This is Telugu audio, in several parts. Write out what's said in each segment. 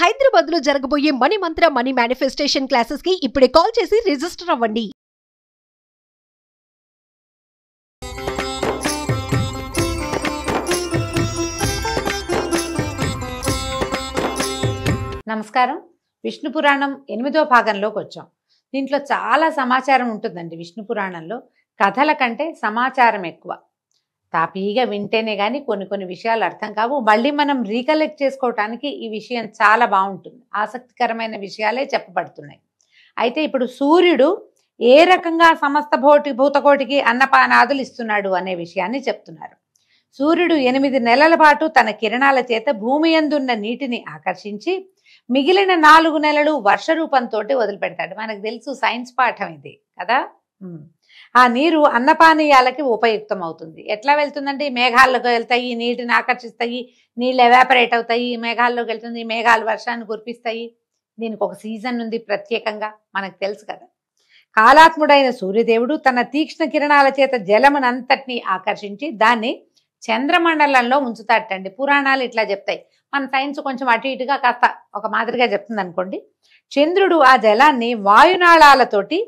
హైదరాబాద్ లో జరగబోయే మనీ మంత్ర మనీ మేనిఫెస్టేషన్ క్లాసెస్ కి ఇప్పుడే కాల్ చేసి రిజిస్టర్ అవ్వండి. నమస్కారం. విష్ణు పురాణం 8వ భాగంలోకి వచ్చాం. దీంట్లో చాలా సమాచారం ఉంటుందండి. విష్ణు పురాణంలో కథల కంటే సమాచారం ఎక్కువ. తాపీగా వింటేనే కానీ కొన్ని విషయాలు అర్థం కావు. మళ్ళీ మనం రీకలెక్ట్ చేసుకోవటానికి ఈ విషయం చాలా బాగుంటుంది. ఆసక్తికరమైన విషయాలే చెప్పబడుతున్నాయి. అయితే ఇప్పుడు సూర్యుడు ఏ రకంగా సమస్త భూతకోటికి అన్నపానాదులు ఇస్తున్నాడు అనే విషయాన్ని చెప్తున్నారు. సూర్యుడు 8 నెలల పాటు తన కిరణాల చేత భూమి యందున్న నీటిని ఆకర్షించి మిగిలిన 4 నెలలు వర్ష రూపంతో వదిలిపెడతాడు. మనకు తెలుసు, సైన్స్ పాఠం ఇది కదా. ఆ నీరు అన్నపానీయాలకి ఉపయుక్తం అవుతుంది. ఎట్లా వెళ్తుందంటే మేఘాల్లోకి వెళ్తాయి, నీటిని ఆకర్షిస్తాయి, నీళ్ళు ఎవాపరేట్ అవుతాయి, మేఘాల్లోకి వెళ్తుంది, మేఘాలు వర్షాన్ని కురిపిస్తాయి. దీనికి ఒక సీజన్ ఉంది ప్రత్యేకంగా, మనకు తెలుసు కదా. కాలాత్ముడైన సూర్యదేవుడు తన తీక్ష్ణ కిరణాల చేత జలమునంతటినీ ఆకర్షించి దాన్ని చంద్రమండలంలో ఉంచుతాటండి. పురాణాలు ఇట్లా చెప్తాయి. మన సైన్స్ కొంచెం అటు ఇటుగా కాస్త ఒక మాదిరిగా చెప్తుంది అనుకోండి. చంద్రుడు ఆ జలాన్ని వాయునాళాలతోటి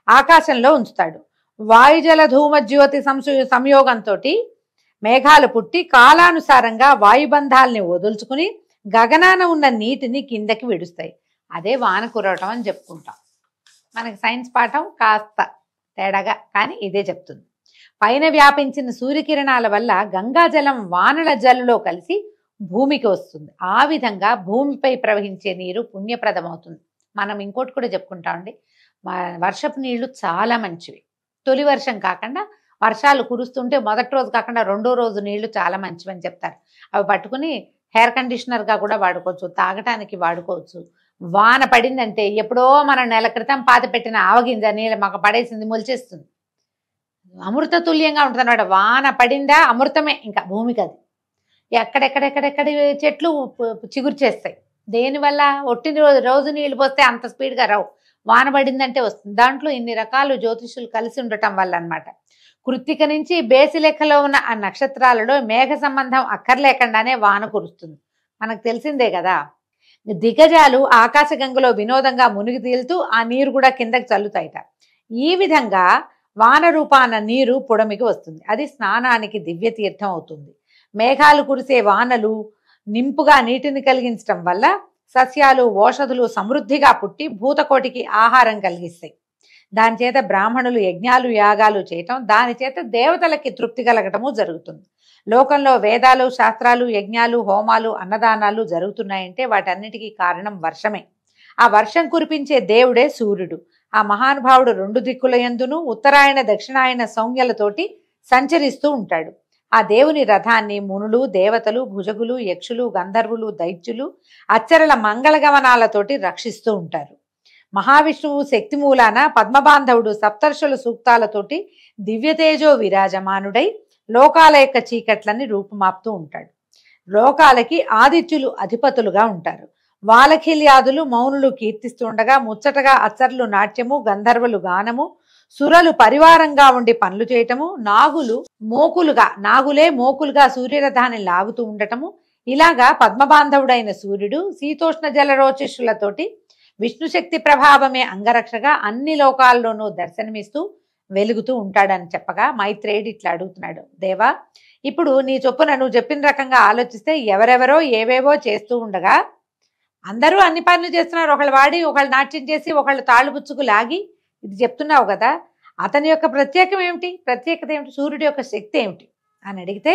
ఆకాశంలో ఉంచుతాడు. వాయుజల ధూమజ్యోతి సంయోగంతో మేఘాలు పుట్టి కాలానుసారంగా వాయుబంధాలని వదులుచుకుని గగనాన ఉన్న నీటిని కిందకి విడుస్తాయి. అదే వాన కురవటం అని చెప్పుకుంటాం. మనకి సైన్స్ పాఠం కాస్త తేడాగా కానీ ఇదే చెప్తుంది. పైన వ్యాపించిన సూర్యకిరణాల వల్ల గంగాజలం వానల జల్లులో కలిసి భూమికి వస్తుంది. ఆ విధంగా భూమిపై ప్రవహించే నీరు పుణ్యప్రదమవుతుంది. మనం ఇంకోటి కూడా చెప్పుకుంటామండి, వర్షపు నీళ్లు చాలా మంచివి. తొలి వర్షం కాకుండా వర్షాలు కురుస్తుంటే మొదటి రోజు కాకుండా 2వ రోజు నీళ్లు చాలా మంచివని చెప్తారు. అవి పట్టుకుని హెయిర్ కండిషనర్గా కూడా వాడుకోవచ్చు, తాగటానికి వాడుకోవచ్చు. వాన పడిందంటే ఎప్పుడో మన నెల క్రితం పాతి పెట్టిన ఆవగింజ నీళ్ళ మాకు పడేసింది మొలిచేస్తుంది. అమృత తుల్యంగా ఉంటుంది అన్నమాట. వాన పడిందా అమృతమే ఇంకా భూమికి. అది ఎక్కడెక్కడెక్కడెక్కడి చెట్లు చిగురు చేస్తాయి. దేనివల్ల? ఒట్టి రోజు నీళ్ళు పోస్తే అంత స్పీడ్గా రావు, వాన పడిందంటే వస్తుంది. దాంట్లో ఇన్ని రకాలు జ్యోతిషులు కలిసి ఉండటం వల్ల అనమాట. కృత్తిక నుంచి బేసి లెక్కలో ఉన్న ఆ నక్షత్రాలలో మేఘ సంబంధం అక్కర్లేకుండానే వాన కురుస్తుంది. మనకు తెలిసిందే కదా. దిగజాలు ఆకాశగంగలో వినోదంగా మునిగి తేలుతూ ఆ నీరు కూడా కిందకి చల్లుతాయిట. ఈ విధంగా వాన రూపాన నీరు పుడమికి వస్తుంది. అది స్నానానికి దివ్య తీర్థం అవుతుంది. మేఘాలు కురిసే వానలు నింపుగా నీటిని కలిగించడం వల్ల సస్యాలు ఓషధులు సమృద్ధిగా పుట్టి భూతకోటికి ఆహారం కలిగిస్తాయి. దాని చేత బ్రాహ్మణులు యజ్ఞాలు యాగాలు చేయటం, దాని చేత దేవతలకి తృప్తి కలగటము జరుగుతుంది. లోకంలో వేదాలు శాస్త్రాలు యజ్ఞాలు హోమాలు అన్నదానాలు జరుగుతున్నాయంటే వాటన్నిటికీ కారణం వర్షమే. ఆ వర్షం కురిపించే దేవుడే సూర్యుడు. ఆ మహానుభావుడు 2 దిక్కుల యందును ఉత్తరాయణ దక్షిణాయన సౌజ్ఞలతోటి సంచరిస్తూ ఉంటాడు. ఆ దేవుని రథాన్ని మునులు దేవతలు భుజగులు యక్షులు గంధర్వులు దైత్యులు అచ్చరల మంగళగమనాలతోటి రక్షిస్తూ ఉంటారు. మహావిష్ణువు శక్తి మూలాన పద్మబాంధవుడు సప్తర్షుల సూక్తాలతోటి దివ్యతేజో విరాజమానుడై లోకాల యొక్క చీకట్లని రూపుమాపుతూ ఉంటాడు. లోకాలకి ఆదిత్యులు అధిపతులుగా ఉంటారు. వాలఖిల్యాదులు మౌనులు కీర్తిస్తుండగా ముచ్చటగా అచ్చర్లు నాట్యము గంధర్వులు గానము సురలు పరివారంగా ఉండి పనులు చేయటము నాగులే మోకులుగా సూర్యరథాన్ని లాగుతూ ఉండటము, ఇలాగా పద్మబాంధవుడైన సూర్యుడు శీతోష్ణ జలరోచిష్యులతోటి విష్ణుశక్తి ప్రభావమే అంగరక్షగా అన్ని లోకాల్లోనూ దర్శనమిస్తూ వెలుగుతూ ఉంటాడని చెప్పగా మైత్రేయుడు ఇట్లా అడుగుతున్నాడు, దేవా, ఇప్పుడు నీ చొప్పున నువ్వు చెప్పిన రకంగా ఆలోచిస్తే ఎవరెవరో ఏవేవో చేస్తూ ఉండగా అందరూ అన్ని పనులు చేస్తున్నారు. ఒకళ్ళు వాడి ఒకళ్ళు నాట్యం చేసి ఒకళ్ళు తాళ్ళుపుచ్చుకు లాగి ఇది చెప్తున్నావు కదా, అతని యొక్క ప్రత్యేకత ఏమిటి, సూర్యుడి యొక్క శక్తి ఏమిటి అని అడిగితే,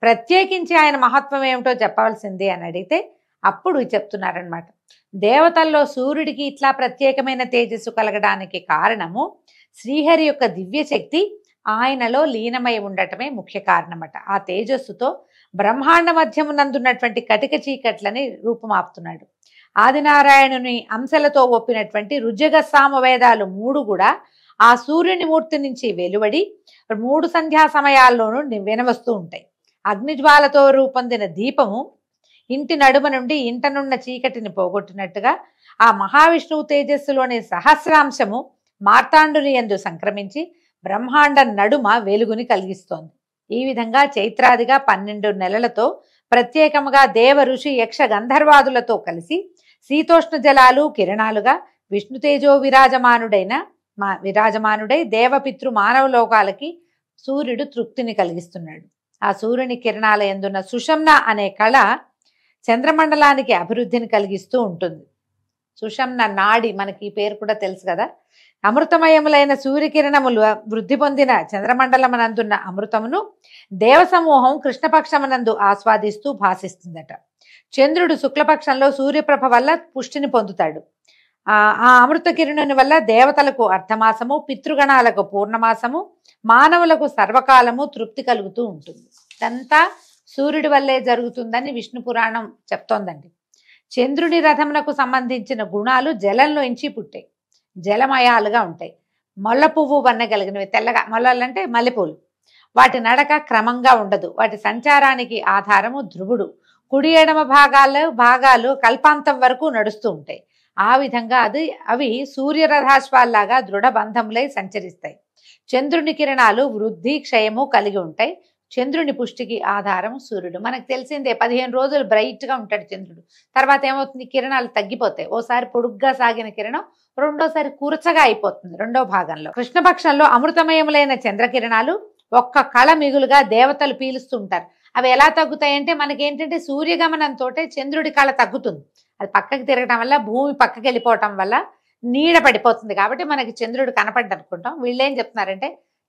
ప్రత్యేకించి ఆయన మహత్వం ఏమిటో చెప్పవలసిందే అని అడిగితే అప్పుడు చెప్తున్నారనమాట. దేవతల్లో సూర్యుడికి ఇట్లా ప్రత్యేకమైన తేజస్సు కలగడానికి కారణము శ్రీహరి యొక్క దివ్య శక్తి ఆయనలో లీనమై ఉండటమే ముఖ్య కారణమట. ఆ తేజస్సుతో బ్రహ్మాండ మధ్యమునందున్నటువంటి కటిక చీకట్లని రూపుమాపుతున్నాడు. ఆదినారాయణుని అంశలతో ఒప్పినటువంటి రుజగ సామవేదాలు 3 కూడా ఆ సూర్యుని మూర్తి నుంచి వెలువడి 3 సంధ్యా సమయాల్లోనూ వినవస్తూ ఉంటాయి. అగ్నిజ్వాలతో రూపొందిన దీపము ఇంటి నడుమ నుండి ఇంటనున్న చీకటిని పోగొట్టినట్టుగా ఆ మహావిష్ణువు తేజస్సులోని సహస్రాంశము మార్తాండుని యందు సంక్రమించి బ్రహ్మాండ నడుమ వెలుగుని కలిగిస్తోంది. ఈ విధంగా చైత్రాదిగా 12 నెలలతో ప్రత్యేకముగా దేవ ఋషి యక్ష గంధర్వాదులతో కలిసి శీతోష్ణ జలాలు కిరణాలుగా విష్ణుతేజో విరాజమానుడై దేవపితృ మానవ లోకాలకి సూర్యుడు తృప్తిని కలిగిస్తున్నాడు. ఆ సూర్యుని కిరణాల యందున్న సుషమ్న అనే కళ చంద్రమండలానికి అభివృద్ధిని కలిగిస్తూ ఉంటుంది. సుషమ్న నాడి, మనకి ఈ పేరు కూడా తెలుసు కదా. అమృతమయములైన సూర్యకిరణములు వృద్ధి పొందిన చంద్రమండలమునందున్న అమృతమును దేవసమూహం కృష్ణపక్షమునందు ఆస్వాదిస్తూ భాసిస్తుందట. చంద్రుడు శుక్లపక్షంలో సూర్యప్రభ వల్ల పుష్టిని పొందుతాడు. ఆ అమృత కిరణుని వల్ల దేవతలకు అర్ధమాసము, పితృగణాలకు పూర్ణమాసము, మానవులకు సర్వకాలము తృప్తి కలుగుతూ ఉంటుంది. ఇదంతా సూర్యుడి వల్లే జరుగుతుందని విష్ణు పురాణం చెప్తోందండి. చంద్రుడి రథమునకు సంబంధించిన గుణాలు జలంలోంచి పుట్టాయి, జలమయాలుగా ఉంటాయి. మొల్ల పువ్వు వన్న కలిగినవి, తెల్లగా మొల్లలంటే మల్లెపూలు. వాటి నడక క్రమంగా ఉండదు. వాటి సంచారానికి ఆధారము ధ్రువుడు. కుడి ఎడమ భాగాలు కల్పాంతం వరకు నడుస్తూ ఉంటాయి. ఆ విధంగా అవి సూర్యరథాశ్వాల్లాగా దృఢ బంధములై సంచరిస్తాయి. చంద్రుని కిరణాలు వృద్ధి క్షయము కలిగి ఉంటాయి. చంద్రుని పుష్టికి ఆధారం సూర్యుడు. మనకు తెలిసిందే, 15 రోజులు బ్రైట్గా ఉంటాడు చంద్రుడు. తర్వాత ఏమవుతుంది, కిరణాలు తగ్గిపోతాయి. ఓసారి పొడుగ్గా సాగిన కిరణం రెండోసారి కూర్చగా అయిపోతుంది రెండో భాగంలో. కృష్ణపక్షంలో అమృతమయములైన చంద్రకిరణాలు ఒక్క కళ మిగులుగా దేవతలు పీలుస్తూ ఉంటారు. అవి ఎలా తగ్గుతాయంటే, మనకేంటంటే సూర్యగమనంతో చంద్రుడి కళ తగ్గుతుంది. అది పక్కకి తిరగటం వల్ల, భూమి పక్కకి వెళ్ళిపోవటం వల్ల నీడ పడిపోతుంది. కాబట్టి మనకి చంద్రుడు కనపడ్డ అనుకుంటాం. వీళ్ళు ఏం చెప్తున్నారంటే,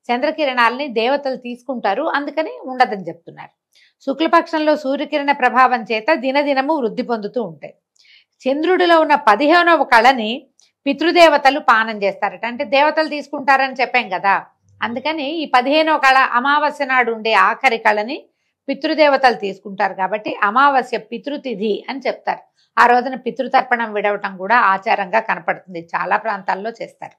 చంద్రకిరణాలని దేవతలు తీసుకుంటారు, అందుకని ఉండదని చెప్తున్నారు. శుక్లపక్షంలో సూర్యకిరణ ప్రభావం చేత దినదినము వృద్ధి పొందుతూ ఉంటాయి. చంద్రుడిలో ఉన్న 15వ కళని పితృదేవతలు పానం చేస్తారట. అంటే దేవతలు తీసుకుంటారని చెప్పాం కదా, అందుకని ఈ 15వ కళ అమావాస్య నాడు ఉండే ఆఖరి కళని పితృదేవతలు తీసుకుంటారు. కాబట్టి అమావాస్య పితృతిథి అని చెప్తారు. ఆ రోజున పితృతర్పణం విడవటం కూడా ఆచారంగా కనపడుతుంది. చాలా ప్రాంతాల్లో చేస్తారు.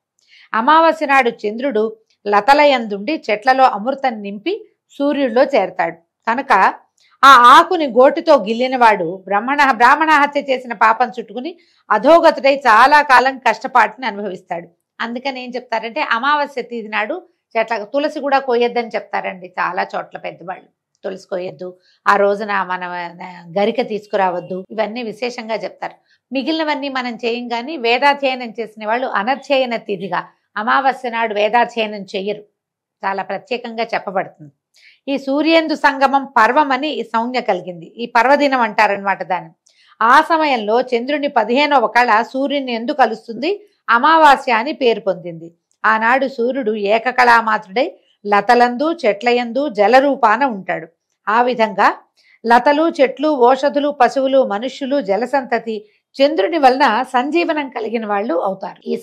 అమావాస్య నాడు చంద్రుడు లతలయందుండి చెట్లలో అమృతం నింపి సూర్యుడిలో చేరతాడు. కనుక ఆ ఆకుని గోటితో గిల్లినవాడు బ్రాహ్మణ హత్య చేసిన పాపం చుట్టుకుని అధోగతుడై చాలా కాలం కష్టపాటుని అనుభవిస్తాడు. అందుకని ఏం చెప్తారంటే, అమావాస్య తిథి నాడు చెట్ల తులసి కూడా కొయ్యొద్దని చెప్తారండి. చాలా చోట్ల పెద్దవాళ్ళు తులసి కొయ్యొద్దు, ఆ రోజున మనం గరిక తీసుకురావద్దు, ఇవన్నీ విశేషంగా చెప్తారు. మిగిలినవన్నీ మనం చేయం. కానీ వేదాధ్యయనం చేసిన వాళ్ళు అనధ్యయన తిథిగా అమావాస్య నాడు వేదాధ్యయనం చెయ్యరు. చాలా ప్రత్యేకంగా చెప్పబడుతుంది. ఈ సూర్యేందు సంగమం పర్వం అని ఈ సంజ్ఞ కలిగింది. ఈ పర్వదినం అంటారనమాట దాన్ని. ఆ సమయంలో చంద్రుని 15వ కళ సూర్యుని ఎందు కలుస్తుంది, అమావాస్య అని పేరు పొందింది. ఆనాడు సూర్యుడు ఏకకళామాత్రుడై లతలందు చెట్లయందు జలరూపాన ఉంటాడు. ఆ విధంగా లతలు, చెట్లు, ఓషధులు, పశువులు, మనుష్యులు, జలసంతతి చంద్రుని వలన సంజీవనం కలిగిన వాళ్ళు అవుతారు. ఈ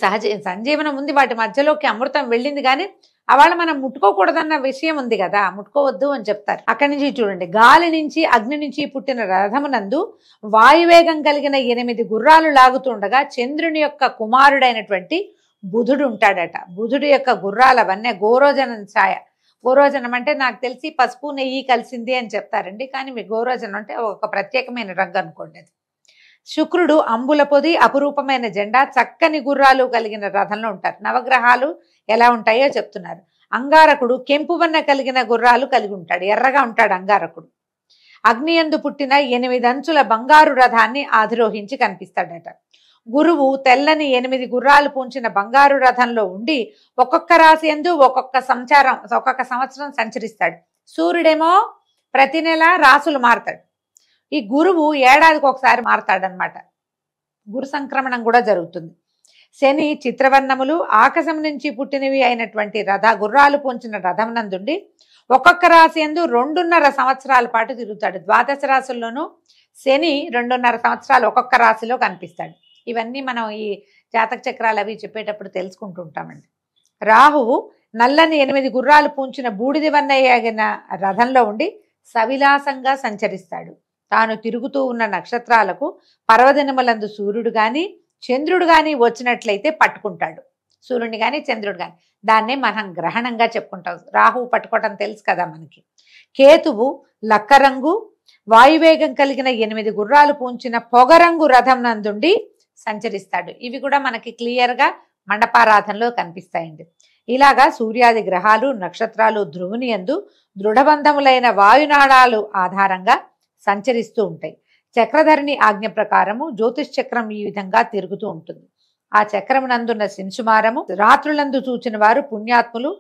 సంజీవనం ఉంది, వాటి మధ్యలోకి అమృతం వెళ్ళింది. కానీ అవాళ మనం ముట్టుకోకూడదన్న విషయం ఉంది కదా, ముట్టుకోవద్దు అని చెప్తారు. అక్కడి నుంచి చూడండి, గాలి నుంచి అగ్ని నుంచి పుట్టిన రథమునందు వాయువేగం కలిగిన 8 గుర్రాలు లాగుతుండగా చంద్రుని యొక్క కుమారుడైనటువంటి బుధుడు ఉంటాడట. బుధుడు యొక్క గుర్రాల వన్నె గోరోజనం ఛాయ. గోరోజనం అంటే నాకు తెలిసి పసుపు నెయ్యి కలిసింది అని చెప్తారండి. కానీ మీ గోరోజనం అంటే ఒక ప్రత్యేకమైన రంగు అనుకోండి. అది శుక్రుడు అంబుల పొది, అపురూపమైన జెండా, చక్కని గుర్రాలు కలిగిన రథంలో ఉంటారు. నవగ్రహాలు ఎలా ఉంటాయో చెప్తున్నారు. అంగారకుడు కెంపు వన్న కలిగిన గుర్రాలు కలిగి ఉంటాడు, ఎర్రగా ఉంటాడు అంగారకుడు. అగ్నియందు పుట్టిన 8 అంచుల బంగారు రథాన్ని ఆధిరోహించి కనిపిస్తాడట. గురువు తెల్లని 8 గుర్రాలు పూంచిన బంగారు రథంలో ఉండి ఒక్కొక్క రాశి యందు ఒక్కొక్క సంవత్సరం సంచరిస్తాడు. సూర్యుడేమో ప్రతి నెల రాసులు మారుతాడు. ఈ గురువు ఏడాదికి ఒకసారి మారతాడనమాట. గురు సంక్రమణం కూడా జరుగుతుంది. శని చిత్రవర్ణములు ఆకాశం నుంచి పుట్టినవి అయినటువంటి గుర్రాలు పూంచిన రథం నందుండి ఒక్కొక్క రాశి యందు 2.5 సంవత్సరాల పాటు తిరుగుతాడు. ద్వాదశ రాశుల్లోనూ శని 2.5 సంవత్సరాలు ఒక్కొక్క రాశిలో కనిపిస్తాడు. ఇవన్నీ మనం ఈ జాతక చక్రాలు అవి చెప్పేటప్పుడు తెలుసుకుంటూ ఉంటామండి. రాహువు నల్లని 8 గుర్రాలు పూంచిన బూడిది వన్నయ్యగిన రథంలో ఉండి సవిలాసంగా సంచరిస్తాడు. తాను తిరుగుతూ ఉన్న నక్షత్రాలకు పర్వదినములందు సూర్యుడు గాని చంద్రుడు గాని వచ్చినట్లయితే పట్టుకుంటాడు. సూర్యుని గాని చంద్రుడు గాని, దాన్నే మనం గ్రహణంగా చెప్పుకుంటాం. రాహువు పట్టుకోవటం తెలుసు కదా మనకి. కేతువు లక్కరంగు వాయువేగం కలిగిన 8 గుర్రాలు పూంచిన పొగరంగు రథం నందుండి సంచరిస్తాడు. ఇవి కూడా మనకి క్లియర్గా మండపారాధనలో కనిపిస్తాయండి. ఇలాగా సూర్యాది గ్రహాలు, నక్షత్రాలు ధ్రువుని యందు దృఢబంధములైన వాయునాళాలు ఆధారంగా సంచరిస్తూ ఉంటాయి. చక్రధరుని ఆజ్ఞ ప్రకారము జ్యోతిష్ చక్రం ఈ విధంగా తిరుగుతూ ఉంటుంది. ఆ చక్రమునందున్న శింసుమారము రాత్రులందు చూచిన వారు పుణ్యాత్ములు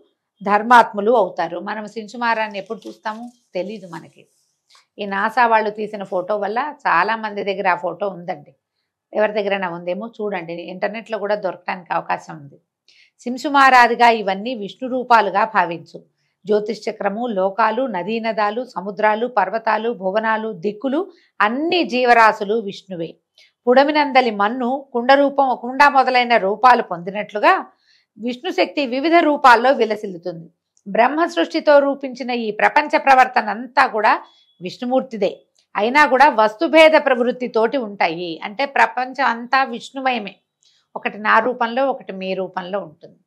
ధర్మాత్ములు అవుతారు. మనం శింసుమారాన్ని ఎప్పుడు చూస్తాము తెలీదు మనకి. ఈ నాసా వాళ్ళు తీసిన ఫోటో వల్ల చాలా మంది దగ్గర ఆ ఫోటో ఉందండి. ఎవరి దగ్గరైనా ఉందేమో చూడండి, ఇంటర్నెట్లో కూడా దొరకడానికి అవకాశం ఉంది. శింసుమారాదిగా ఇవన్నీ విష్ణు రూపాలుగా భావించు. జ్యోతిష్ చక్రము, లోకాలు, నదీనదాలు, సముద్రాలు, పర్వతాలు, భువనాలు, దిక్కులు అన్ని జీవరాశులు విష్ణువే. పుడమినందలి మన్ను కుండ మొదలైన రూపాలు పొందినట్లుగా విష్ణు శక్తి వివిధ రూపాల్లో విలసిల్లుతుంది. బ్రహ్మ సృష్టితో రూపించిన ఈ ప్రపంచ ప్రవర్తన అంతా కూడా విష్ణుమూర్తిదే. అయినా కూడా వస్తుభేద ప్రవృత్తితోటి ఉంటాయి. అంటే ప్రపంచం అంతా విష్ణుమయమే. ఒకటి నా రూపంలో, ఒకటి మీ రూపంలో ఉంటుంది.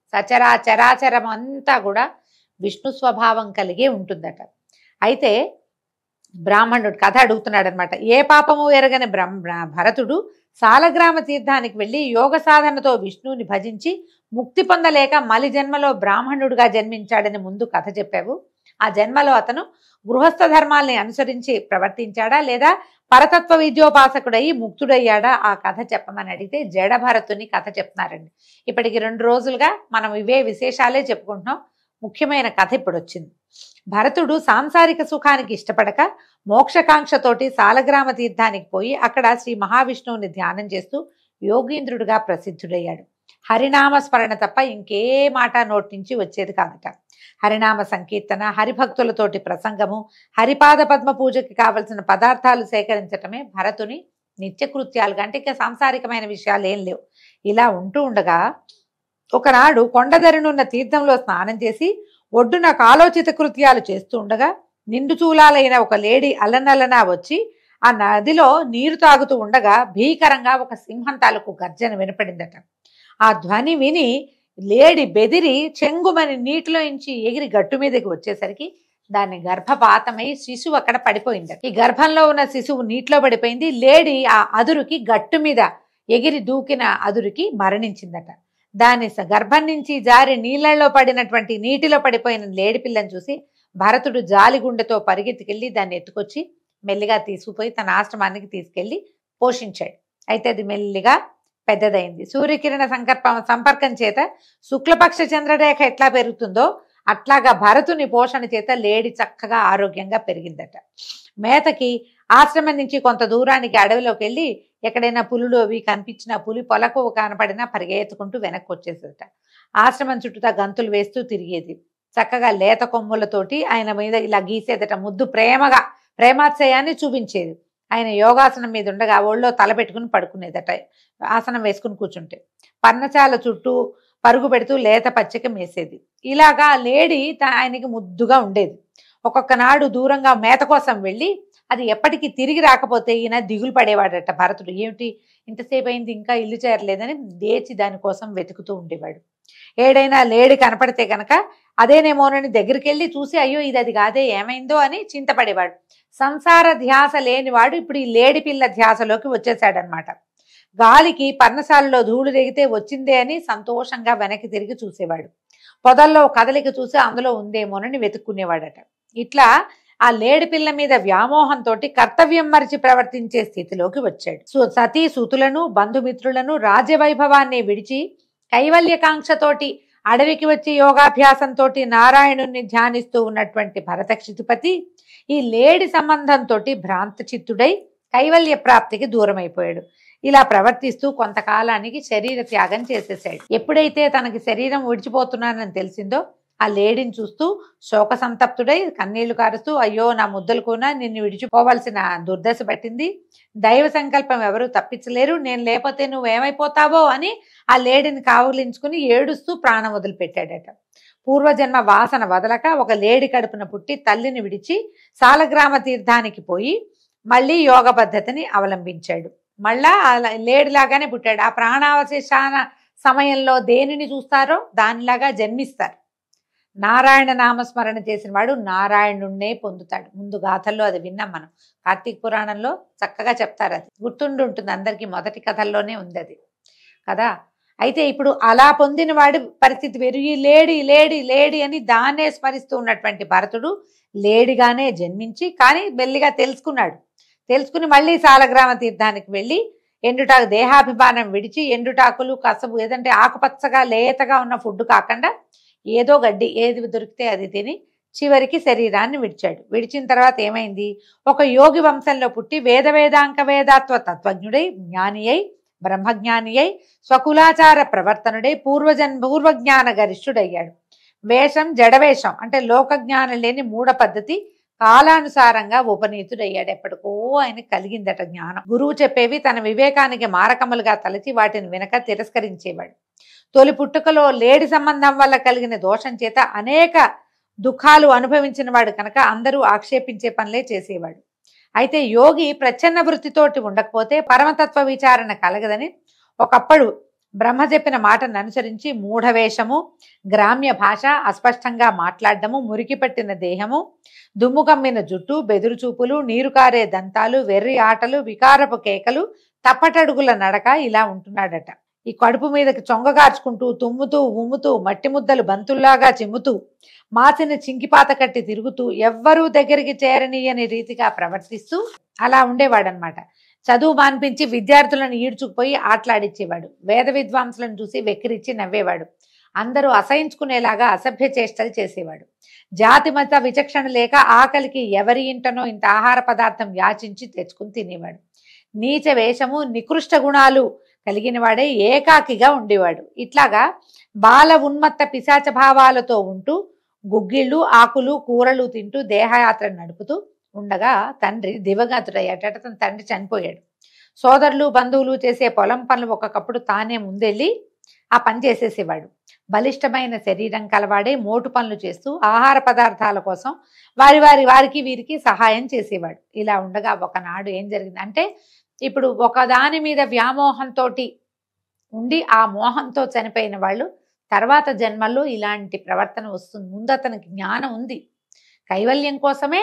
చరాచరం అంతా కూడా విష్ణు స్వభావం కలిగే ఉంటుందట. అయితే బ్రాహ్మణుడు కథ అడుగుతున్నాడు అనమాట. ఏ పాపము ఎరగని భరతుడు సాలగ్రామ తీర్థానికి వెళ్ళి యోగ సాధనతో విష్ణువుని భజించి ముక్తి పొందలేక మలి జన్మలో బ్రాహ్మణుడిగా జన్మించాడని ముందు కథ చెప్పావు. ఆ జన్మలో అతను గృహస్థ ధర్మాల్ని అనుసరించి ప్రవర్తించాడా లేదా పరతత్వ విద్యోపాసకుడై ముక్తుడయ్యాడా? ఆ కథ చెప్పమని అడిగితే జడ భరతుని కథ చెప్తున్నారండి. ఇప్పటికి 2 రోజులుగా మనం ఇవే విశేషాలే చెప్పుకుంటున్నాం. ముఖ్యమైన కథ ఇప్పుడు వచ్చింది. భరతుడు సాంసారిక సుఖానికి ఇష్టపడక మోక్షకాంక్షతోటి సాలగ్రామ తీర్థానికి పోయి అక్కడ శ్రీ మహావిష్ణువుని ధ్యానం చేస్తూ యోగీంద్రుడిగా ప్రసిద్ధుడయ్యాడు. హరినామ స్మరణ తప్ప ఇంకే మాట నోటి నుంచి వచ్చేది కాదట. హరినామ సంకీర్తన, హరిభక్తులతోటి ప్రసంగము, హరిపాద పద్మ పూజకి కావలసిన పదార్థాలు సేకరించటమే భరతుని నిత్యకృత్యాలుగా. అంటే ఇక సాంసారికమైన విషయాలు ఏం లేవు. ఇలా ఉంటూ ఉండగా ఒకనాడు కొండదరినున్న తీర్థంలో స్నానం చేసి ఒడ్డున కాలోచిత కృత్యాలు చేస్తూ ఉండగా నిండు చూలాలైన ఒక లేడీ అల్లనల్లనా వచ్చి ఆ నదిలో నీరు తాగుతూ ఉండగా భీకరంగా ఒక సింహం తాలూకు గర్జన వినపడిందట. ఆ ధ్వని విని లేడి బెదిరి చెంగుమని నీటిలో నుంచి ఎగిరి గట్టు మీదకి వచ్చేసరికి దాని గర్భపాతమై శిశువు అక్కడ పడిపోయిందట. ఈ గర్భంలో ఉన్న శిశువు నీటిలో పడిపోయింది. లేడి ఆ అదురుకి గట్టు మీద ఎగిరి దూకిన అదురుకి మరణించిందట. దాని గర్భం నుంచి జారి నీళ్లలో పడినటువంటి నీటిలో పడిపోయిన లేడి పిల్లని చూసి భరతుడు జాలిగుండెతో పరిగెత్తుకెళ్ళి దాన్ని ఎత్తుకొచ్చి మెల్లిగా తీసుకుపోయి తన ఆశ్రమానికి తీసుకెళ్లి పోషించాడు. అయితే అది మెల్లిగా పెద్దదైంది. సూర్యకిరణ సంపర్కం చేత శుక్లపక్ష చంద్రరేఖ ఎట్లా పెరుగుతుందో అట్లాగా భరతుని పోషణ చేత లేడి చక్కగా ఆరోగ్యంగా పెరిగిందట. మేతకి ఆశ్రమం నుంచి కొంత దూరానికి అడవిలోకి వెళ్ళి ఎక్కడైనా పులులు అవి కనిపించినా పులి పొలకు కనపడినా పరిగెత్తుకుంటూ వెనక్కి వచ్చేసేదట. ఆశ్రమం చుట్టూతా గంతులు వేస్తూ తిరిగేది. చక్కగా లేత కొమ్ములతోటి ఆయన మీద ఇలా గీసేదట. ముద్దు ప్రేమాశ్రయాన్ని చూపించేది. ఆయన యోగాసనం మీద ఉండగా ఒళ్ళో తల పెట్టుకుని పడుకునేదట. ఆసనం వేసుకుని కూర్చుంటే పర్ణశాల చుట్టూ పరుగు పెడుతూ లేత పచ్చిక మేసేది. ఇలాగా లేడి ఆయనకి ముద్దుగా ఉండేది. ఒక్కొక్క నాడు దూరంగా మేత కోసం వెళ్ళి అది ఎప్పటికీ తిరిగి రాకపోతే ఈయన దిగులు పడేవాడట. భరతుడు ఏమిటి ఇంతసేపు అయింది ఇంకా ఇల్లు చేరలేదని లేచి దానికోసం వెతుకుతూ ఉండేవాడు. ఏడైనా లేడి కనపడితే కనుక అదేనేమోనని దగ్గరికి వెళ్ళి చూసి అయ్యో ఇది అది కాదే ఏమైందో అని చింతపడేవాడు. సంసార ధ్యాస లేనివాడు ఇప్పుడు ఈ లేడి పిల్ల ధ్యాసలోకి వచ్చేసాడనమాట. గాలికి పర్ణశాలలో ధూళి రేగితే వచ్చిందే అని సంతోషంగా వెనక్కి తిరిగి చూసేవాడు. పొదల్లో కదలిక చూసి అందులో ఉందేమోనని వెతుక్కునేవాడట. ఇట్లా ఆ లేడి పిల్ల మీద వ్యామోహంతో కర్తవ్యం మరిచి ప్రవర్తించే స్థితిలోకి వచ్చాడు. సతీ సుతులను బంధుమిత్రులను రాజ్యవైభవాన్ని విడిచి కైవల్యకాంక్షతోటి అడవికి వచ్చి యోగాభ్యాసంతో నారాయణుణ్ణి ధ్యానిస్తూ ఉన్నటువంటి భరత క్షితిపతి ఈ లేడి సంబంధంతో భ్రాంత చిత్తుడై కైవల్య ప్రాప్తికి దూరమైపోయాడు. ఇలా ప్రవర్తిస్తూ కొంతకాలానికి శరీర త్యాగం చేసేసాడు. ఎప్పుడైతే తనకి శరీరం విడిచిపోతున్నానని తెలిసిందో ఆ లేడిని చూస్తూ శోక సంతప్తుడై కన్నీళ్లు కారుస్తూ అయ్యో నా ముద్దలు కూడా నిన్ను విడిచిపోవాల్సిన దుర్దశ పట్టింది, దైవ సంకల్పం ఎవరు తప్పించలేరు, నేను లేకపోతే నువ్వేమైపోతావో అని ఆ లేడిని కావులించుకుని ఏడుస్తూ ప్రాణం వదిలిపెట్టాడట. పూర్వజన్మ వాసన వదలక ఒక లేడి కడుపున పుట్టి తల్లిని విడిచి సాలగ్రామ తీర్థానికి పోయి మళ్ళీ యోగ పద్ధతిని అవలంబించాడు. మళ్ళా లేడిలాగానే పుట్టాడు. ఆ ప్రాణావశేషాన సమయంలో దేనిని చూస్తారో దానిలాగా జన్మిస్తారు. నారాయణ నామస్మరణ చేసిన వాడు నారాయణుణ్ణే పొందుతాడు. ముందు గాథల్లో అది విన్నాం మనం. కార్తీక పురాణంలో చక్కగా చెప్తారు. అది గుర్తుండి ఉంటుంది అందరికీ. మొదటి కథల్లోనే ఉంది అది కదా. అయితే ఇప్పుడు అలా పొందిన వాడి పరిస్థితి వేరు. ఈ లేడి లేడి లేడి అని దాన్నే స్మరిస్తూ ఉన్నటువంటి భరతుడు లేడిగానే జన్మించి కానీ మెల్లిగా తెలుసుకున్నాడు. తెలుసుకుని మళ్ళీ సాలగ్రామ తీర్థానికి వెళ్ళి ఎండుటాకు దేహాభిమానం విడిచి ఎండుటాకులు కసబు ఏదంటే ఆకుపచ్చగా లేతగా ఉన్న ఫుడ్ కాకుండా ఏదో గడ్డి ఏది దొరికితే అది తిని చివరికి శరీరాన్ని విడిచాడు. విడిచిన తర్వాత ఏమైంది? ఒక యోగి వంశంలో పుట్టి వేదాంక వేదాత్వ తత్వజ్ఞుడై జ్ఞాని అయి బ్రహ్మజ్ఞాని అయి స్వకులాచార ప్రవర్తనుడై పూర్వజ్ఞాన గరిష్ఠుడయ్యాడు. వేషం జడవేషం అంటే లోకజ్ఞానం లేని మూఢ పద్ధతి కాలానుసారంగా ఉపనీతుడయ్యాడు. ఎప్పటికో ఆయనకు కలిగిందట జ్ఞానం. గురువు చెప్పేవి తన వివేకానికి మారకములుగా తలచి వాటిని వినక తిరస్కరించేవాడు. తొలి పుట్టుకలో లేడి సంబంధం వల్ల కలిగిన దోషం చేత అనేక దుఃఖాలు అనుభవించిన వాడు కనుక అందరూ ఆక్షేపించే పనులే చేసేవాడు. అయితే యోగి ప్రచ్ఛన్న వృత్తితోటి ఉండకపోతే పరమతత్వ విచారణ కలగదని ఒకప్పుడు బ్రహ్మ చెప్పిన మాటను అనుసరించి మూఢవేషము, గ్రామ్య భాష, అస్పష్టంగా మాట్లాడడము, మురికి పట్టిన దేహము, దుమ్ము కమ్మిన జుట్టు, బెదురు చూపులు, నీరు కారే దంతాలు, వెర్రి ఆటలు, వికారపు కేకలు, తప్పటడుగుల నడక ఇలా ఉంటున్నాడట. ఈ కడుపు మీదకి చొంగగార్చుకుంటూ తుమ్ముతూ ఉమ్ముతూ మట్టి ముద్దలు బంతుల్లాగా చిమ్ముతూ మాసిన చింకిపాత కట్టి తిరుగుతూ ఎవ్వరూ దగ్గరికి చేరనీయని రీతిగా ప్రవర్తిస్తూ అలా ఉండేవాడనమాట. చదువు మాన్పించి విద్యార్థులను ఈడ్చుకుపోయి ఆటలాడిచ్చేవాడు. వేద విద్వాంసులను చూసి వెక్కిరిచ్చి నవ్వేవాడు. అందరూ అసహించుకునేలాగా అసభ్య చేష్టలు చేసేవాడు. జాతి మత విచక్షణ లేక ఆకలికి ఎవరి ఇంటనో ఇంత ఆహార పదార్థం యాచించి తెచ్చుకుని తినేవాడు. నీచ వేషము, నికృష్ట గుణాలు కలిగిన వాడే ఏకాకిగా ఉండేవాడు. ఇట్లాగా బాల ఉన్మత్త పిశాచ భావాలతో ఉంటూ గుగ్గిళ్ళు, ఆకులు, కూరలు తింటూ దేహయాత్ర నడుపుతూ ఉండగా తండ్రి దివగతుడయ్యాట. తన తండ్రి చనిపోయాడు. సోదరులు బంధువులు చేసే పొలం పనులు ఒకప్పుడు తానే ముందెళ్ళి ఆ పని చేసేసేవాడు. బలిష్టమైన శరీరం కలవాడే మోటు పనులు చేస్తూ ఆహార పదార్థాల కోసం వారికి వీరికి సహాయం చేసేవాడు. ఇలా ఉండగా ఒకనాడు ఏం జరిగింది అంటే, ఇప్పుడు ఒకదాని మీద వ్యామోహంతో ఉండి ఆ మోహంతో చనిపోయిన వాళ్ళు తర్వాత జన్మల్లో ఇలాంటి ప్రవర్తన వస్తుంది. ముందు అతనికి జ్ఞానం ఉంది, కైవల్యం కోసమే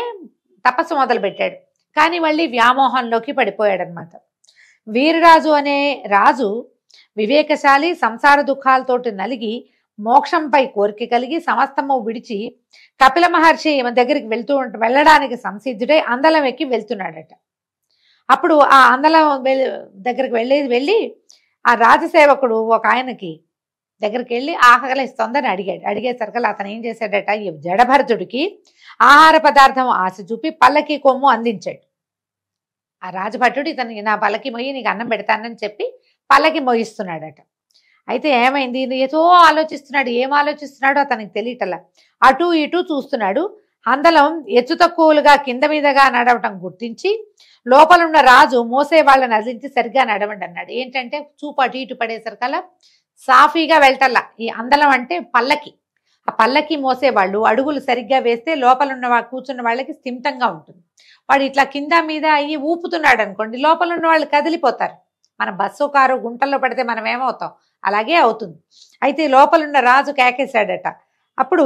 తపస్సు మొదలుపెట్టాడు, కానీ మళ్ళీ వ్యామోహంలోకి పడిపోయాడనమాట. వీరరాజు అనే రాజు వివేకశాలి, సంసార దుఃఖాలతోటి నలిగి మోక్షంపై కోరిక కలిగి సమస్తము విడిచి కపిల మహర్షి దగ్గరికి వెళ్ళడానికి సంసిద్ధుడై అందలం ఎక్కి వెళ్తున్నాడట. అప్పుడు ఆ అందలం దగ్గరికి వెళ్ళి ఆ రాజసేవకుడు ఒక ఆయనకి దగ్గరికి వెళ్ళి ఆకలిస్తోందని అడిగేసరికి అతను ఏం చేశాడట, ఈ జడభరతుడికి ఆహార పదార్థం ఆశ చూపి పల్లకి కొమ్ము అందించాడు. ఆ రాజభటుడు ఇతనికి నా పల్లకి మొయ్యి నీకు అన్నం పెడతానని చెప్పి పల్లకి మోయిస్తున్నాడట. అయితే ఏమైంది, ఏదో ఆలోచిస్తున్నాడు. ఏం ఆలోచిస్తున్నాడో అతనికి తెలియటలా. అటు ఇటు చూస్తున్నాడు. అందలం ఎత్తు తక్కువలుగా కింద మీదగా నడవటం గుర్తించి లోపలున్న రాజు మోసే వాళ్ళని అదిలించి సరిగ్గా నడవండి అన్నాడు. ఏంటంటే చూపు అటు ఇటు పడేసరికల్లా సాఫీగా వెళ్ళటల్లా. ఈ అందలం అంటే పల్లకి. ఆ పల్లకి మోసేవాళ్ళు అడుగులు సరిగ్గా వేస్తే లోపలున్న కూర్చున్న వాళ్ళకి స్థిమితంగా ఉంటుంది. వాడు ఇట్లా కింద మీద అయ్యి ఊపుతున్నాడు అనుకోండి, లోపల ఉన్న వాళ్ళు కదిలిపోతారు. మన బస్సు కారు గుంటల్లో పడితే మనం ఏమవుతాం, అలాగే అవుతుంది. అయితే లోపలున్న రాజు కేకేశాడట. అప్పుడు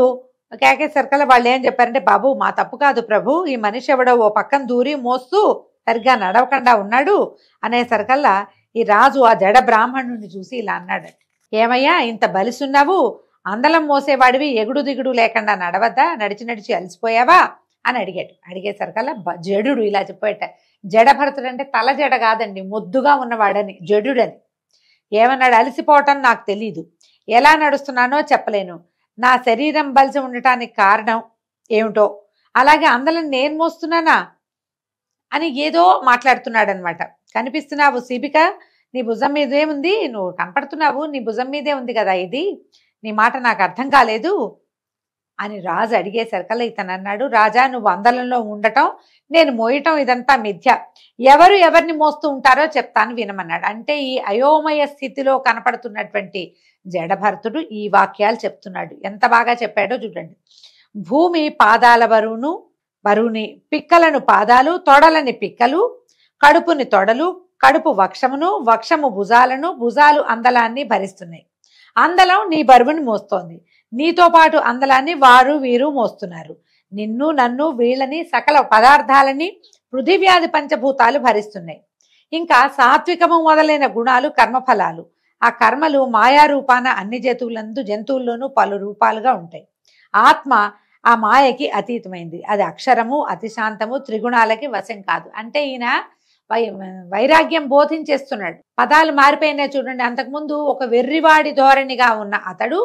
కేకేసరికల్లా వాళ్ళు ఏం చెప్పారంటే, బాబు మా తప్పు కాదు ప్రభు, ఈ మనిషి ఎవడో ఓ పక్కన దూరి మోస్తూ సరిగ్గా నడవకుండా ఉన్నాడు అనేసరికల్లా ఈ రాజు ఆ జడ బ్రాహ్మణుడిని చూసి ఇలా అన్నాడట, ఏమయ్యా ఇంత బలిసున్నావు, అందలం మోసేవాడివి ఎగుడు దిగుడు లేకుండా నడవద్దా, నడిచి అలసిపోయావా అని అడిగేసరికల్లా జడుడు ఇలా చెప్పేట. జడభరతుడు అంటే తల జడ కాదండి, మొద్దుగా ఉన్నవాడని జడుడని. ఏమన్నాడు, అలసిపోవటం నాకు తెలీదు, ఎలా నడుస్తున్నానో చెప్పలేను, నా శరీరం బలిసి ఉండటానికి కారణం ఏమిటో, అలాగే అందలం నేను మోస్తున్నానా అని ఏదో మాట్లాడుతున్నాడు అనమాట. కనిపిస్తున్నావు శిబిక, నీ భుజం మీదే ఉంది, నువ్వు కనపడుతున్నావు, నీ భుజం మీదే ఉంది కదా ఇది, నీ మాట నాకు అర్థం కాలేదు అని రాజు అడిగేసరికల్లా ఇతను అన్నాడు, రాజా నువ్వు అందలంలో ఉండటం నేను మోయటం ఇదంతా మిథ్య, ఎవరు ఎవరిని మోస్తూ ఉంటారో చెప్తాను వినమన్నాడు. అంటే ఈ అయోమయ స్థితిలో కనపడుతున్నటువంటి జడభరతుడు ఈ వాక్యాలు చెప్తున్నాడు. ఎంత బాగా చెప్పాడో చూడండి. భూమి పాదాల బరువుని, పిక్కలను పాదాలు, తొడలని పిక్కలు, కడుపుని తొడలు, కడుపు వక్షమును, వక్షము భుజాలను, భుజాలు అందలాన్ని భరిస్తున్నాయి. అందలం నీ బరువుని మోస్తోంది, నీతో పాటు అందలాన్ని వారు వీరు మోస్తున్నారు. నిన్ను నన్ను వీళ్ళని సకల పదార్థాలని పృథివ్యాధి పంచభూతాలు భరిస్తున్నాయి. ఇంకా సాత్వికము మొదలైన గుణాలు కర్మఫలాలు. ఆ కర్మలు మాయారూపాన అన్ని జంతువుల్లోనూ పలు రూపాలుగా ఉంటాయి. ఆత్మ ఆ మాయకి అతీతమైంది. అది అక్షరము, అతిశాంతము, త్రిగుణాలకి వశం కాదు. అంటే ఈయన వైరాగ్యం బోధించేస్తున్నాడు. పదాలు మారిపోయినాయి చూడండి. అంతకుముందు ఒక వెర్రివాడి ధోరణిగా ఉన్న అతడు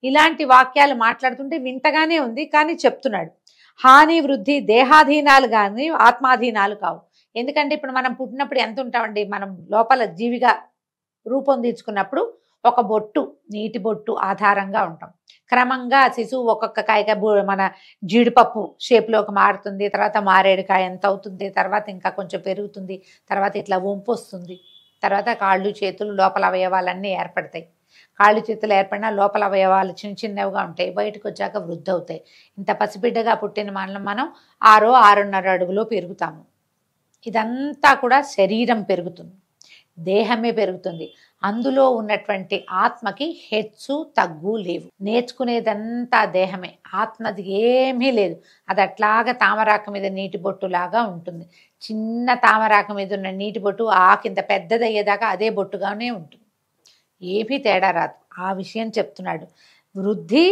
ఇలాంటి వాక్యాలు మాట్లాడుతుంటే వింతగానే ఉంది, కానీ చెప్తున్నాడు. హాని వృద్ధి దేహాధీనాలు కానీ ఆత్మాధీనాలు కావు. ఎందుకంటే ఇప్పుడు మనం పుట్టినప్పుడు ఎంత ఉంటామండి, మనం లోపల జీవిగా రూపొందించుకున్నప్పుడు ఒక బొట్టు, నీటి బొట్టు ఆధారంగా ఉంటాం. క్రమంగా శిశువు ఒక్కొక్క కాయగా మన జీడిపప్పు షేప్లోకి మారుతుంది, తర్వాత మారేడుకాయ ఎంత అవుతుంది, తర్వాత ఇంకా కొంచెం పెరుగుతుంది, తర్వాత ఇట్లా వంపు వస్తుంది, తర్వాత కాళ్ళు చేతులు లోపల అవయవాలన్నీ ఏర్పడతాయి. కాళ్ళు చేతులు ఏర్పడినా లోపల అవయవాలు చిన్న చిన్నవిగా ఉంటాయి, బయటకు వచ్చాక వృద్ధి అవుతాయి. ఇంత పసిబిడ్డగా పుట్టిన మనం 6-6.5 అడుగులో పెరుగుతాము. ఇదంతా కూడా శరీరం పెరుగుతుంది, దేహమే పెరుగుతుంది. అందులో ఉన్నటువంటి ఆత్మకి హెచ్చు తగ్గు లేవు. నేర్చుకునేదంతా దేహమే, ఆత్మది ఏమీ లేదు. అది అట్లాగా తామరాక మీద నీటి బొట్టులాగా ఉంటుంది. చిన్న తామరాక మీద ఉన్న నీటి బొట్టు ఆకింత పెద్దదయ్యేదాకా అదే బొట్టుగానే ఉంటుంది, ఏమీ తేడా రాదు. ఆ విషయం చెప్తున్నాడు. వృద్ధి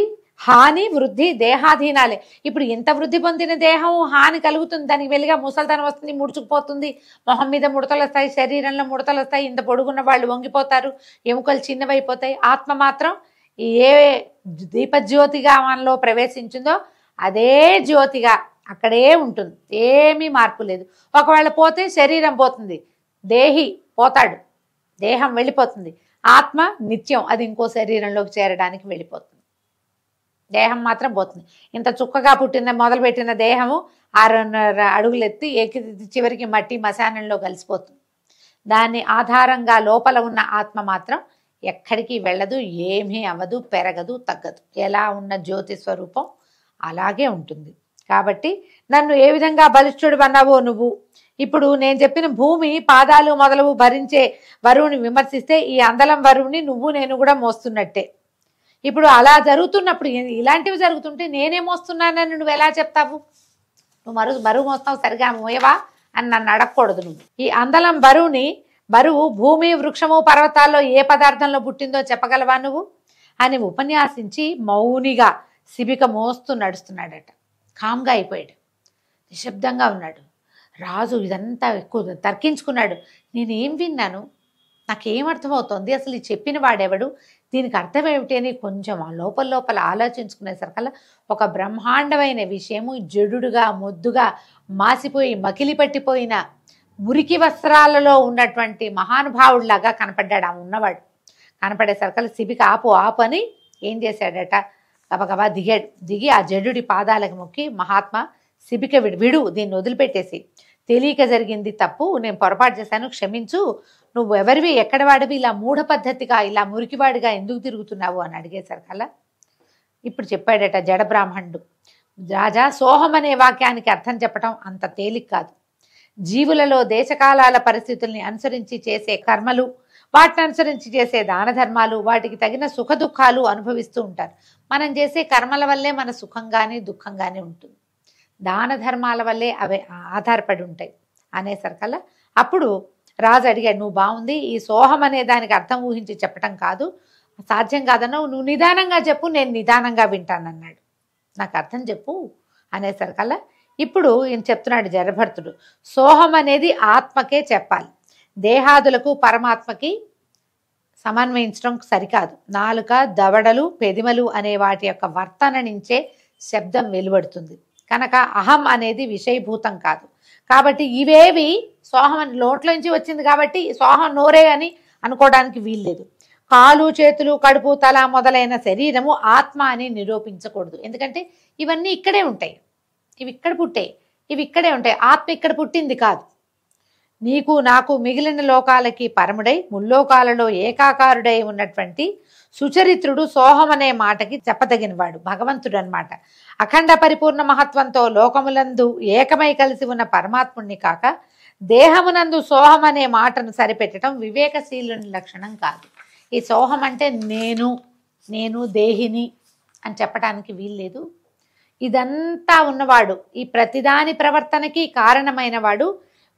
హాని వృద్ధి దేహాధీనాలే. ఇప్పుడు ఇంత వృద్ధి పొందిన దేహం హాని కలుగుతుంది, దానికి వెళ్ళిగా ముసల్తనం వస్తుంది, ముడుచుకుపోతుంది, మొహం మీద ముడతలు వస్తాయి, శరీరంలో ముడతలు వస్తాయి, ఇంత పొడుగున్న వాళ్ళు వంగిపోతారు, ఎముకలు చిన్నవైపోతాయి. ఆత్మ మాత్రం ఏ దీపజ్యోతిగా మనలో ప్రవేశించిందో అదే జ్యోతిగా అక్కడే ఉంటుంది, ఏమీ మార్పు లేదు. ఒకవేళ పోతే శరీరం పోతుంది, దేహి పోతాడు, దేహం వెళ్ళిపోతుంది. ఆత్మ నిత్యం, అది ఇంకో శరీరంలోకి చేరడానికి వెళ్ళిపోతుంది. దేహం మాత్రం పోతుంది. ఇంత చుక్కగా పుట్టిన మొదలుపెట్టిన దేహము 6.5 అడుగులు ఎత్తి చివరికి మట్టి మశానంలో కలిసిపోతుంది. దాన్ని ఆధారంగా లోపల ఉన్న ఆత్మ మాత్రం ఎక్కడికి వెళ్ళదు, ఏమీ అవ్వదు, పెరగదు, తగ్గదు. ఎలా ఉన్న జ్యోతి స్వరూపం అలాగే ఉంటుంది. కాబట్టి నన్ను ఏ విధంగా బలిష్ఠుడు అన్నావో నువ్వు, ఇప్పుడు నేను చెప్పిన భూమి పాదాలు మొదలవు భరించే వరువుని విమర్శిస్తే ఈ అందలం వరువుని నువ్వు నేను కూడా మోస్తున్నట్టే. ఇప్పుడు అలా జరుగుతున్నప్పుడు, ఇలాంటివి జరుగుతుంటే నేనే మోస్తున్నానని నువ్వు ఎలా చెప్తావు? నువ్వు బరువు మోస్తావు, సరిగా మోయవా అని నన్ను అడగకూడదు. నువ్వు ఈ అందలం బరువు భూమి వృక్షము పర్వతాల్లో ఏ పదార్థంలో పుట్టిందో చెప్పగలవా నువ్వు అని ఉపన్యాసించి మౌనిగా శిబిక మోస్తూ నడుస్తున్నాడట. కామ్గా అయిపోయాడు, నిశ్శబ్దంగా ఉన్నాడు. రాజు ఇదంతా ఎక్కువ తర్కించుకున్నాడు. నేనేం విన్నాను, నాకేమర్థమవుతోంది, అసలు ఈ చెప్పిన వాడెవడు, దీనికి అర్థం ఏమిటి అని కొంచెం లోపల ఆలోచించుకునేసరికల్లా ఒక బ్రహ్మాండమైన విషయము జడుడుగా మొద్దుగా మాసిపోయి మకిలి పట్టిపోయిన మురికి వస్త్రాలలో ఉన్నటువంటి మహానుభావుడిలాగా కనపడ్డాడు ఆ ఉన్నవాడు. కనపడేసరికల్లా శిబిక ఆపు అని ఏం చేశాడట, గబగబా దిగి ఆ జడుడి పాదాలకు మొక్కి, మహాత్మా శిబిక విడు, దీన్ని వదిలిపెట్టేసి, తెలియక జరిగింది తప్పు, నేను పొరపాటు చేశాను, క్షమించు, నువ్వు ఎవరివి, ఎక్కడ వాడివి, ఇలా మూఢ పద్ధతిగా ఇలా మురికివాడిగా ఎందుకు తిరుగుతున్నావు అని అడిగేసరికల్లా ఇప్పుడు చెప్పాడట జడ బ్రాహ్మణుడు. రాజా, సోహం అనే వాక్యానికి అర్థం చెప్పడం అంత తేలిక కాదు. జీవులలో దేశకాలాల పరిస్థితుల్ని అనుసరించి చేసే కర్మలు, వాటిని అనుసరించి చేసే దాన ధర్మాలు, వాటికి తగిన సుఖ దుఃఖాలు అనుభవిస్తూ ఉంటారు. మనం చేసే కర్మల వల్లే మన సుఖంగానే దుఃఖంగానే ఉంటుంది, దాన ధర్మాల వల్లే అవి ఆధారపడి ఉంటాయి అనేసరికల్లా అప్పుడు రాజు అడిగాడు, నువ్వు బాగుంది, ఈ సోహం అనే దానికి అర్థం ఊహించి చెప్పటం కాదు, సాధ్యం కాదన్నావు, నువ్వు నిదానంగా చెప్పు, నేను నిదానంగా వింటానన్నాడు. నాకు అర్థం చెప్పు అనేసరికల్లా ఇప్పుడు ఈయన చెప్తున్నాడు జడభర్తుడు, సోహం అనేది ఆత్మకే చెప్పాలి, దేహాదులకు పరమాత్మకి సమన్వయించడం సరికాదు. నాలుక, దవడలు, పెదిమలు అనే వాటి యొక్క వర్తన నుంచే శబ్దం వెలువడుతుంది కనుక అహం అనేది విషయభూతం కాదు. కాబట్టి ఇవేవి సోహం నోట్లోంచి వచ్చింది కాబట్టి సోహం నోరే అని అనుకోవడానికి వీల్లేదు. కాలు, చేతులు, కడుపు, తల మొదలైన శరీరము ఆత్మ అని నిరూపించకూడదు. ఎందుకంటే ఇవన్నీ ఇక్కడే ఉంటాయి, ఇవి ఇక్కడ పుట్టాయి, ఇవి ఇక్కడే ఉంటాయి. ఆత్మ ఇక్కడ పుట్టింది కాదు. నీకు నాకు మిగిలిన లోకాలకి పరముడై ముల్లోకాలలో ఏకాకారుడై ఉన్నటువంటి సుచరిత్రుడు సోహం అనే మాటకి చెప్పదగినవాడు భగవంతుడు అన్నమాట. అఖండ పరిపూర్ణ మహత్వంతో లోకములందు ఏకమై కలిసి ఉన్న పరమాత్ముణ్ణి కాక దేహమునందు సోహం అనే మాటను సరిపెట్టడం వివేకశీలుని లక్షణం కాదు. ఈ సోహం అంటే నేను దేహిని అని చెప్పడానికి వీల్లేదు. ఇదంతా ఉన్నవాడు, ఈ ప్రతిదాని ప్రవర్తనకి కారణమైన వాడు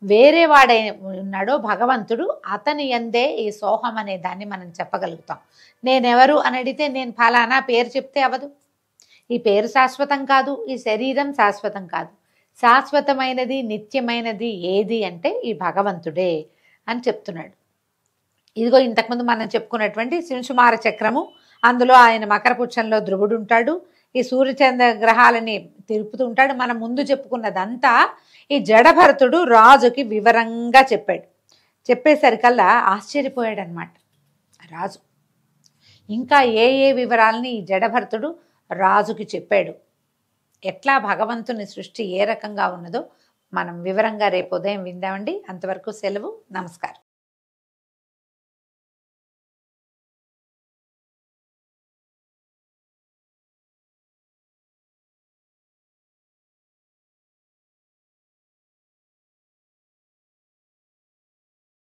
వేరే వాడై ఉన్నాడో భగవంతుడు, అతని యందే ఈ సోహం అనే దాన్ని మనం చెప్పగలుగుతాం. నేనెవరు అని అడిగితే నేను ఫలానా పేరు చెప్తే అవదు. ఈ పేరు శాశ్వతం కాదు, ఈ శరీరం శాశ్వతం కాదు. శాశ్వతమైనది నిత్యమైనది ఏది అంటే ఈ భగవంతుడే అని చెప్తున్నాడు. ఇదిగో ఇంతకుముందు మనం చెప్పుకున్నటువంటి శింశుమార చక్రము, అందులో ఆయన మకర పుచ్చంలో ధ్రువుడు ఉంటాడు. ఈ సూర్యచంద్ర గ్రహాలని తిరుపుతూ ఉంటాడు. మనం ముందు చెప్పుకున్నదంతా ఈ జడభరతుడు రాజుకి వివరంగా చెప్పాడు. చెప్పేసరికల్లా ఆశ్చర్యపోయాడు అనమాట రాజు. ఇంకా ఏ ఏ వివరాలని ఈ జడభరతుడు రాజుకి చెప్పాడు, ఎట్లా భగవంతుని సృష్టి ఏ రకంగా ఉన్నదో మనం వివరంగా రేపు ఉదయం విందామండి. అంతవరకు సెలవు. నమస్కారం.